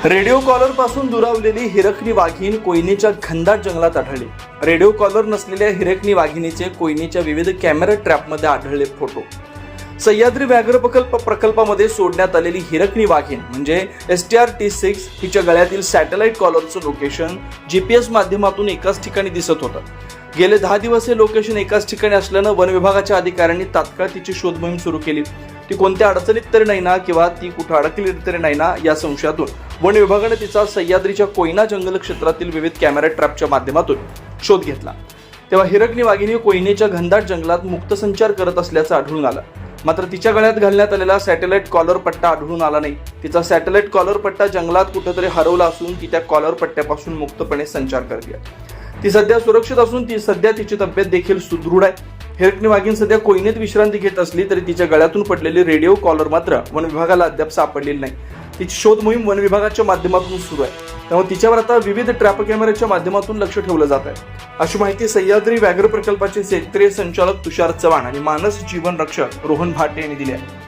Radio collar पासून दुरावलेली हिरकणी वाघीण कोयनेच्या घनदाट जंगलात आढळली। रेडिओ कॉलर नसलेल्या हिरकणी वाघिणीचे कोयनेच्या विविध कॅमेरा ट्रॅपमध्ये आढळले फोटो। सह्याद्री व्याघ्र प्रकल्पामध्ये सोडण्यात आलेली हिरकणी वाघीण म्हणजे STR-T6 हिच्या गळ्यातील सॅटेलाइट कॉलरचं लोकेशन GPS माध्यमातून एकाच ठिकाणी दिसत होतं। गेले 10 दिवस हे लोकेशन एकाच ठिकाणी असल्यानं वन विभागाच्या अधिकाऱ्यांनी तात्काळ तिची शोध मोहीम सुरू केली। ती कोणत्या अडचणीत तरी नाही ना किंवा ती कुठे अडकली तरी नाही ना या संशयातून वन विभागाने तिचा सह्याद्रीच्या कोयना जंगल क्षेत्रातील विविध कॅमेरा ट्रॅपच्या माध्यमातून शोध घेतला। तेव्हा हिरकणी वाघिणी कोयनेच्या घनदाट जंगलात मुक्त संचार करत असल्याचं आढळून आलं। मात्र तिच्या गळ्यात घालण्यात आलेला सॅटेलाइट कॉलर पट्टा आढळून आला नाही। तिचा सॅटेलाइट कॉलर पट्टा जंगलात कुठेतरी हरवला असून ती त्या कॉलर पट्ट्यापासून मुक्तपणे संचार करते। ती सध्या सुरक्षित असून तिची तब्येत देखील सुदृढ आहे। हिरकणी वाघीण सध्या कोयनेत विश्रांती घेत असली तरी तिच्या गळ्यातून पडलेली रेडिओ कॉलर मात्र वन विभागाला अद्याप सापडलेली नाही। तिची शोध मोहीम वन विभागाच्या माध्यमातून सुरू आहे, त्यामुळे तिच्यावर आता विविध ट्रॅप कॅमेऱ्याच्या माध्यमातून लक्ष ठेवलं जात आहे, अशी माहिती सह्याद्री व्याघ्र प्रकल्पाचे क्षेत्रीय संचालक तुषार चव्हाण आणि मानस जीवन रक्षक रोहन भाटे यांनी दिली आहे।